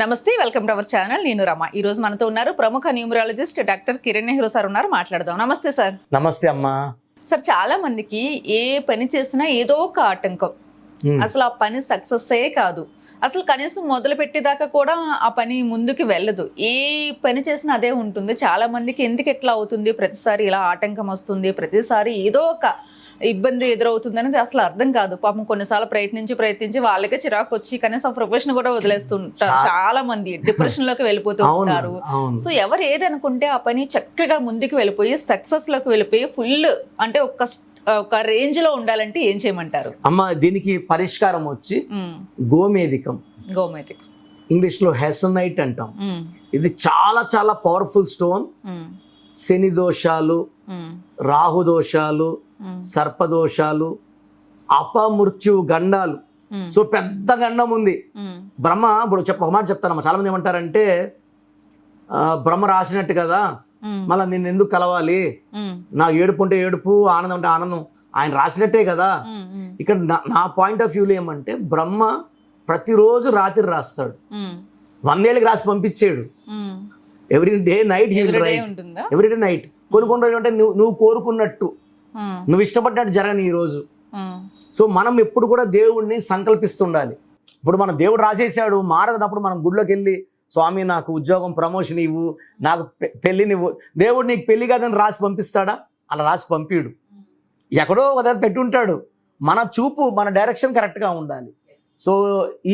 నమస్తే, welcome to our channel. నేను రమ. ఈ రోజు మనతో ఉన్నారు ప్రముఖ numerologist doctor Kiran Nehru sir ఉన్నారు. మాట్లాడదాం. నమస్తే సార్. నమస్తే అమ్మా. సార్, చాలా మందికి ఏ పని చేసినా ఏదో ఒక ఆటంకం, అసలు ఆ పని సక్సెస్ కాదు, అసలు కనీసం మొదలు పెట్టేదాకా కూడా ఆ పని ముందుకు వెళ్ళదు. ఏ పని చేసినా అదే ఉంటుంది. చాలా మందికి ఎందుకు ఎట్లా అవుతుంది, ప్రతిసారి ఇలా ఆటంకం వస్తుంది, ప్రతిసారి ఏదో ఒక ఇబ్బంది ఎదురవుతుంది అనేది అసలు అర్థం కాదు. పాపం కొన్నిసార్లు ప్రయత్నించి వాళ్ళకే చిరాకు వచ్చి కనీసం ప్రొఫెషన్ కూడా వదిలేస్తుంటారు. చాలా మంది డిప్రెషన్ లోకి వెళ్ళిపోతూ ఉంటారు. సో ఎవరు ఏదనుకుంటే ఆ పని చక్కగా ముందుకు వెళ్ళిపోయి సక్సెస్ లోకి వెళ్ళిపోయి ఫుల్ అంటే ఒక రేంజ్ లో ఉండాలంటే ఏం చేయమంటారు? అమ్మ, దీనికి పరిష్కారం వచ్చి గోమేధికం ఇంగ్లీష్ లో హెసనైట్ అంటాం. ఇది చాలా చాలా పవర్ఫుల్ స్టోన్. శని దోషాలు, రాహు దోషాలు, సర్పదోషాలు, అపమృత్యు గండాలు. సో పెద్ద గండం ఉంది. బ్రహ్మ ఇప్పుడు ఒక మాట చెప్తానమ్మా. చాలా మంది ఏమంటారంటే బ్రహ్మ రాసినట్టు కదా, మళ్ళీ నిన్ను ఎందుకు కలవాలి, నా ఏడుపు అంటే ఏడుపు, ఆనందం అంటే ఆనందం, ఆయన రాసినట్టే కదా. ఇక్కడ నా పాయింట్ ఆఫ్ వ్యూలో ఏమంటే బ్రహ్మ ప్రతిరోజు రాత్రి రాస్తాడు, 100 ఏళ్ళకి రాసి పంపించాడు. Every day night every day night. కొన్ని రోజులు అంటే నువ్వు కోరుకున్నట్టు, నువ్వు ఇష్టపడ్డట్టు జరగని ఈ రోజు. సో మనం ఎప్పుడు కూడా దేవుడిని సంకల్పిస్తుండాలి. ఇప్పుడు మన దేవుడు రాసేసాడు, మారదన్నప్పుడు మనం గుడిలోకి వెళ్ళి స్వామి నాకు ఉద్యోగం ప్రమోషన్ ఇవ్వు, నాకు పెళ్ళినివ్వు. దేవుడు నీకు పెళ్లి కాదని రాసి పంపిస్తాడా? అలా రాసి పంపిడు, ఎక్కడో ఒక దగ్గర పెట్టుంటాడు. మన చూపు, మన డైరెక్షన్ కరెక్ట్గా ఉండాలి. సో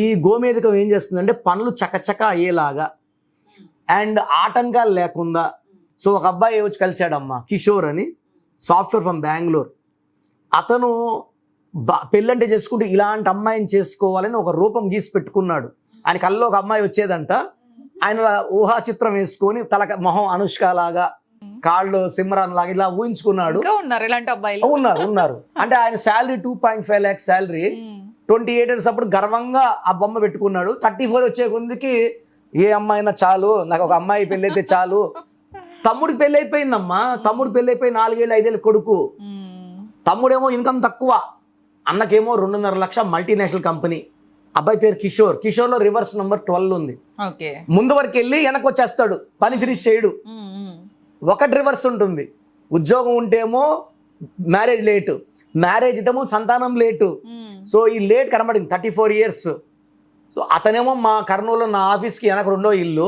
ఈ గోమేధికం ఏం చేస్తుందంటే పనులు చకచక అయ్యేలాగా అండ్ ఆటంకాలు లేకుండా. సో ఒక అబ్బాయి వచ్చి కలిశాడమ్మా, కిషోర్ అని, సాఫ్ట్వేర్ ఫ్రమ్ బెంగళూరు. అతను పెళ్ళంటే చేసుకుంటే ఇలాంటి అమ్మాయిని చేసుకోవాలని ఒక రూపం గీసి పెట్టుకున్నాడు. ఆయన కల్లో ఒక అమ్మాయి వచ్చేదంట. ఆయన ఊహా చిత్రం వేసుకొని మొహం అనుష్క లాగా, కాళ్ళు సిమ్రాన్ లాగా ఇలా ఊహించుకున్నాడు. ఉన్నారు. అంటే ఆయన శాలరీ 2.5 lakhs శాలరీ. 28 years అప్పుడు గర్వంగా ఆ బొమ్మ పెట్టుకున్నాడు. 34 వచ్చే కొందికి ఏ అమ్మాయినా చాలు, నాకు ఒక అమ్మాయి పెళ్ళి అయితే చాలు. తమ్ముడికి పెళ్ళి అయిపోయిందమ్మా. తమ్ముడు పెళ్ళి అయిపోయి 4 ఏళ్ళు 5 ఏళ్ళు కొడుకు. తమ్ముడేమో ఇన్కమ్ తక్కువ, అన్నకేమో 2.5 లక్షల మల్టీనేషనల్ కంపెనీ. అబ్బాయి పేరు కిషోర్. కిషోర్లో రివర్స్ నెంబర్ 12 ఉంది. ముందు వరకు వెళ్ళి వెనక్కి వచ్చేస్తాడు, పని ఫినిష్ చేయడు. ఒకటి రివర్స్ ఉంటుంది. ఉద్యోగం ఉంటేమో మ్యారేజ్ లేటు, మ్యారేజ్ ఇదేమో సంతానం లేటు. సో ఈ లేట్ కనబడింది 34 years. సో అతనేమో మా కర్నూలులో నా ఆఫీస్కి వెనక 2వ ఇల్లు.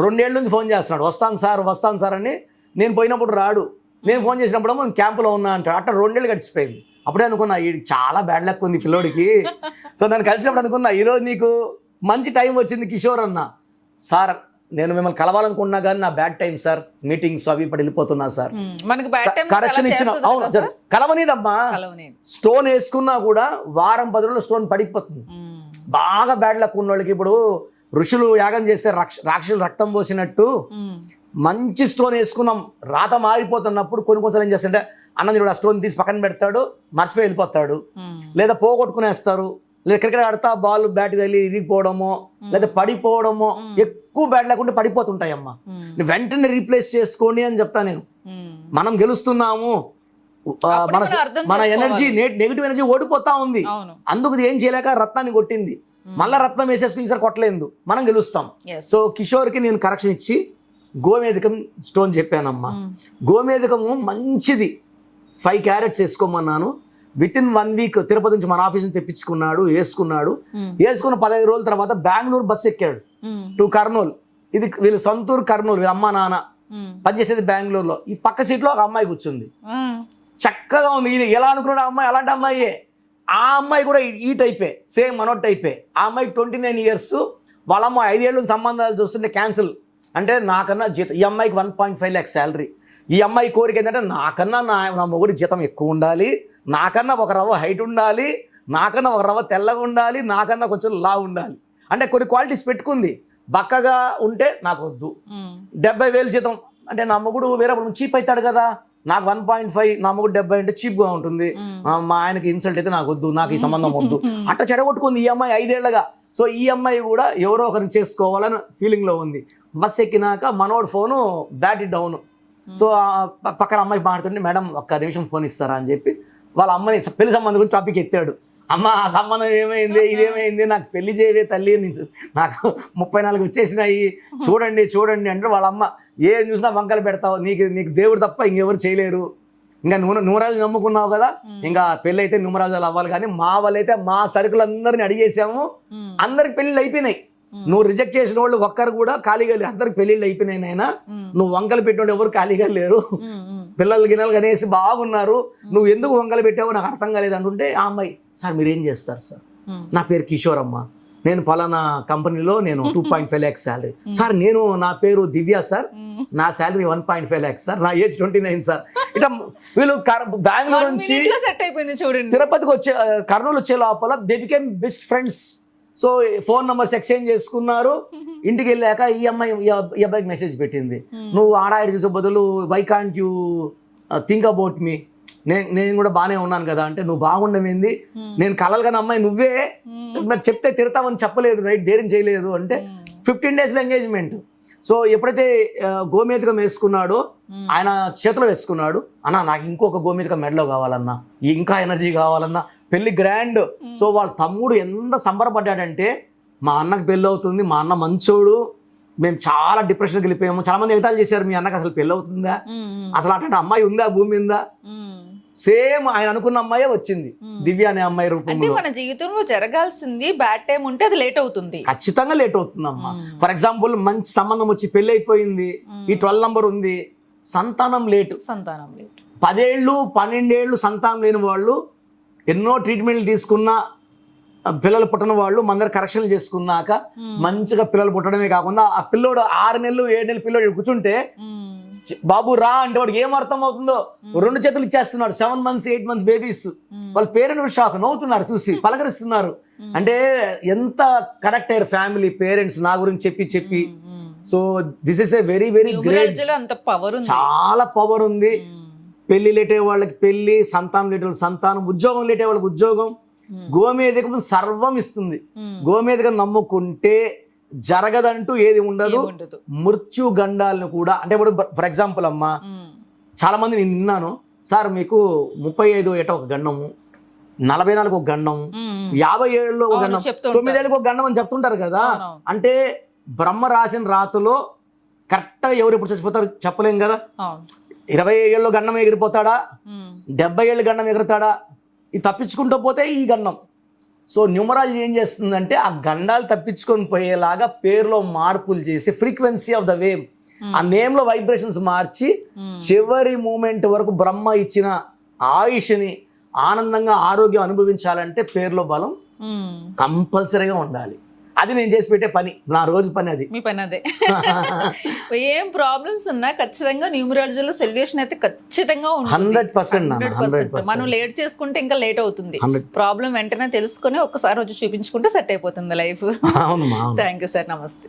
2 ఏళ్ళ నుంచి ఫోన్ చేస్తున్నాడు, వస్తాను సార్ అని. నేను పోయినప్పుడు రాడు, నేను ఫోన్ చేసినప్పుడు నేను క్యాంపులో ఉన్నా అంటాడు. అట్లా 2 ఏళ్ళు గడిచిపోయింది. అప్పుడే అనుకున్నా వీడికి చాలా బ్యాడ్ లక్ ఉంది పిల్లోడికి. సో నన్ను కలిసినప్పుడు అనుకున్నా ఈరోజు నీకు మంచి టైం వచ్చింది కిషోర్ అన్న. సార్ నేను మిమ్మల్ని కలవాలనుకున్నా కానీ నా బ్యాడ్ టైం సార్, మీటింగ్స్ అవి ఇప్పుడు వెళ్ళిపోతున్నా సార్, కరెక్షన్ ఇచ్చిన. అవును సార్, కలవనీదమ్మా. స్టోన్ వేసుకున్నా కూడా వారం 10 రోజులు స్టోన్ పడిపోతుంది. బాగా బ్యాడ్ లక్ ఉన్న వాళ్ళకి, ఇప్పుడు ఋషులు యాగం చేస్తే రాక్షసులు రక్తం పోసినట్టు మంచి స్టోన్ వేసుకున్నాం, రాత మారిపోతున్నప్పుడు కొన్నిసార్లు ఏం చేస్తుంటే అన్నది ఆ స్టోన్ తీసి పక్కన పెడతాడు, మర్చిపోయి వెళ్ళిపోతాడు. లేదా పోగొట్టుకునేస్తారు, లేదా క్రికెట్ ఆడతా బాల్ బ్యాట్ తగిలి ఇరిగిపోవడమో లేదా పడిపోవడమో. ఎక్కువ బ్యాడ్ లేకుంటే పడిపోతుంటాయమ్మా. వెంటనే రీప్లేస్ చేసుకోండి అని చెప్తా నేను. మనం గెలుస్తున్నాము, మన ఎనర్జీ నెగిటివ్ ఎనర్జీ ఓడిపోతా ఉంది. అందుకు ఏం చేయలేక రత్నాన్ని కొట్టింది, మళ్ళా రత్నం వేసేసుకుని సార్ కొట్టలేదు, మనం గెలుస్తాం. సో కిషోర్కి నేను కరెక్షన్ ఇచ్చి గోమేధికం స్టోన్ చెప్పానమ్మా. గోమేధికము మంచిది, 5 carats వేసుకోమన్నాను. వితిన్ 1 week తిరుపతి నుంచి మన ఆఫీస్ నుంచి తెప్పించుకున్నాడు, వేసుకున్న 15 రోజుల తర్వాత బెంగళూరు బస్సు ఎక్కాడు టు కర్నూలు. ఇది వీళ్ళు సొంతూరు కర్నూలు, వీళ్ళ అమ్మ నాన్న పనిచేసేది బెంగళూరులో. ఈ పక్క సీట్లో ఒక అమ్మాయి కూర్చుంది, చక్కగా ఉంది. ఇది ఎలా అనుకున్నాడు అమ్మాయి, అలాంటి అమ్మాయే. ఆ అమ్మాయి కూడా ఈ టైపే, సేమ్ మనోట్ టైపే. ఆ అమ్మాయి 29 years. వాళ్ళ అమ్మ 5 ఏళ్ళ సంబంధాలు చూస్తుంటే క్యాన్సిల్. అంటే నాకన్నా జీతం, ఈ అమ్మాయికి 1.5 lakhs శాలరీ. ఈ అమ్మాయి కోరిక ఏంటంటే నాకన్నా నా మొగుడి జీతం ఎక్కువ ఉండాలి, నాకన్నా ఒక రవ్వ హైట్ ఉండాలి, నాకన్నా ఒక రవ్వ తెల్లగా ఉండాలి, నాకన్నా కొంచెం లా ఉండాలి. అంటే కొన్ని క్వాలిటీస్ పెట్టుకుంది. బక్కగా ఉంటే నాకు వద్దు, 70,000 జీతం అంటే నా మొగుడు వేరే చీప్ అవుతాడు కదా, నాకు 1.5, నా మొగుడు 70 అంటే చీప్గా ఉంటుంది, మా ఆయనకి ఇన్సల్ట్ అయితే నాకు వద్దు, నాకు ఈ సంబంధం వద్దు. అట్లా చెడగొట్టుకుంది ఈ అమ్మాయి 5 ఏళ్ళగా. సో ఈ అమ్మాయి కూడా ఎవరో ఒకరిని చేసుకోవాలని ఫీలింగ్లో ఉంది. బస్ ఎక్కినాక మనోడు ఫోను బ్యాటరీ డౌన్. సో పక్కన అమ్మాయి మాట్లాడుతుంటే మేడం ఒక్క నిమిషం ఫోన్ ఇస్తారా అని చెప్పి వాళ్ళ అమ్మని పెళ్లి సంబంధం గురించి టాపిక్ ఎత్తాడు. అమ్మ ఆ సంబంధం ఏమైంది, ఇదేమైంది, నాకు పెళ్లి చేయవే తల్లి, నాకు 34 వచ్చేసినాయి, చూడండి చూడండి అంటే వాళ్ళ అమ్మ ఏం చూసినా వంకలు పెడతావు, నీకు దేవుడు తప్ప ఇంకెవరు చేయలేరు, ఇంకా నుమరాజు నమ్ముకున్నావు కదా, ఇంకా పెళ్ళి అయితే నుమరాజులు అవ్వాలి. కానీ మా వాళ్ళైతే మా సరుకులందరిని అడిగేసాము, అందరికి పెళ్ళిళ్ళు అయిపోయినాయి. నువ్వు రిజెక్ట్ చేసిన వాళ్ళు ఒక్కరు కూడా ఖాళీగా లేరు, అందరికి పెళ్ళిళ్ళు అయిపోయినాయి నాయనా, నువ్వు వంకలు పెట్టిన ఎవరు ఖాళీగా లేరు, పిల్లలు గిన్నెలు కనేసి బాగున్నారు, నువ్వు ఎందుకు వంకలు పెట్టావో నాకు అర్థం కాలేదు అంటుంటే ఆ అమ్మాయి, సార్ మీరు ఏం చేస్తారు సార్, నా పేరు కిషోర్ అమ్మ, నేను పలానా కంపెనీలో నేను 2.5 lakhs శాలరీ సార్, నా పేరు దివ్య సార్, నా శాలరీ 1.5 lakhs సార్, నా ఏజ్ 29 సార్. ఇట్లా వీళ్ళు బెంగళూరు నుంచి సెట్ అయిపోయింది చూడండి, తిరుపతికి వచ్చే కర్నూలు వచ్చే లోపల they became best friends. So phone numbers exchange చేసుకున్నారు. ఇంటికి వెళ్ళాక ఈ అబ్బాయికి మెసేజ్ పెట్టింది, నువ్వు ఆడాడి చూసే బదులు why can't you think about me, నేను కూడా బాగానే ఉన్నాను కదా అంటే, నువ్వు బాగుండమేంది, నేను కలలు కానీ అమ్మాయి నువ్వే, నాకు చెప్తే తిడతామని చెప్పలేదు, రైట్ ధైర్యం చేయలేదు అంటే 15 days ఎంగేజ్మెంట్. సో ఎప్పుడైతే గోమేధికం వేసుకున్నాడో ఆయన చేతిలో వేసుకున్నాడు, అన్నా నాకు ఇంకొక గోమేధికం మెడలో కావాలన్నా, ఇంకా ఎనర్జీ కావాలన్నా, పెళ్లి గ్రాండ్. సో వాళ్ళ తమ్ముడు ఎంత సంబరపడ్డాడంటే, మా అన్నకు పెళ్ళి అవుతుంది, మా అన్న మంచోడు, మేము చాలా డిప్రెషన్కి వెళ్ళిపోయాము, చాలా మంది ఎగతాలు చేశారు, మీ అన్నకు అసలు పెళ్ళి అవుతుందా, అసలు అట్లాంటి అమ్మాయి ఉందా భూమి మీద, సేమ్ ఆయన అనుకున్న అమ్మాయే వచ్చింది, దివ్య అనే అమ్మాయి రూపంలో. మన జీవితంలో జరగాల్సింది బ్యాడ్ టైం ఉంటే అది లేట్ అవుతుంది, ఖచ్చితంగా లేట్ అవుతుంది అమ్మా. ఫర్ ఎగ్జాంపుల్ మంచి సంబంధం వచ్చి పెళ్లి అయిపోయింది, ఈ 12 నెంబర్ ఉంది, సంతానం లేటు, 10 ఏళ్ళు 12 ఏళ్ళు సంతానం లేని వాళ్ళు ఎన్నో ట్రీట్మెంట్లు తీసుకున్న పిల్లలు పుట్టిన వాళ్ళు మందరు కరెక్షన్లు చేసుకున్నాక మంచిగా పిల్లలు పుట్టడమే కాకుండా, ఆ పిల్లోడు 6 నెలలు 7 నెలలు పిల్లోడు కూర్చుంటే బాబు రా అంటే వాడికి ఏం అర్థం అవుతుందో 2 చేతులు ఇచ్చేస్తున్నాడు. 7 months 8 months బేబీస్, వాళ్ళ పేరెంట్స్ షాక్, నవ్వుతున్నారు చూసి, పలకరిస్తున్నారు. అంటే ఎంత కనెక్ట్ అయ్యారు ఫ్యామిలీ, పేరెంట్స్ నా గురించి చెప్పి. So this is a very very great, చాలా పవర్ ఉంది. పెళ్లి లేటే వాళ్ళకి పెళ్లి, సంతానం లేటే వాళ్ళకి సంతానం, ఉద్యోగం లేటే వాళ్ళకి ఉద్యోగం, గోమేధికం సర్వం ఇస్తుంది. గోమేధికం నమ్ముకుంటే జరగదంటూ ఏది ఉండదు. మృత్యు గండాలను కూడా, అంటే ఇప్పుడు ఫర్ ఎగ్జాంపుల్ అమ్మా, చాలా మంది నేను విన్నాను, సార్ మీకు 35 ఏట ఒక గండము, 44 ఒక గండం, 50 ఏళ్ళలో ఒక గండం, 9 ఏళ్ళకి ఒక గండం అని చెప్తుంటారు కదా. అంటే బ్రహ్మ రాసిన రాతులో కరెక్ట్గా ఎవరు ఎప్పుడు చచ్చిపోతారు చెప్పలేం కదా. 20 ఏళ్ళు గండం ఎగిరిపోతాడా, 70 ఏళ్ళు గండం ఎగురుతాడా, ఇది తప్పించుకుంటూ పోతే ఈ గండం. సో న్యూమరాలజీ ఏం చేస్తుందంటే ఆ గండాలు తప్పించుకొని పోయేలాగా పేరులో మార్పులు చేసి, ఫ్రీక్వెన్సీ ఆఫ్ ద వేవ్, ఆ నేమ్లో వైబ్రేషన్స్ మార్చి, చివరి మూమెంట్ వరకు బ్రహ్మ ఇచ్చిన ఆయుష్ని ఆనందంగా ఆరోగ్యం అనుభవించాలంటే పేరులో బలం కంపల్సరీగా ఉండాలి. అది నేను చేసి పెట్టే పని, నా రోజు పని అది. మీ పని అదే. ఏం ప్రాబ్లమ్స్ ఉన్నా ఖచ్చితంగా న్యూమరాలజీలో సొల్యూషన్ అయితే ఖచ్చితంగా ఉంటుంది. 100%. మనం లేట్ చేసుకుంటే ఇంకా లేట్ అవుతుంది. ప్రాబ్లం వెంటనే తెలుసుకొని ఒక్కసారి వచ్చి చూపించుకుంటే సెట్ అయిపోతుంది లైఫ్. థ్యాంక్ యూ సార్, నమస్తే.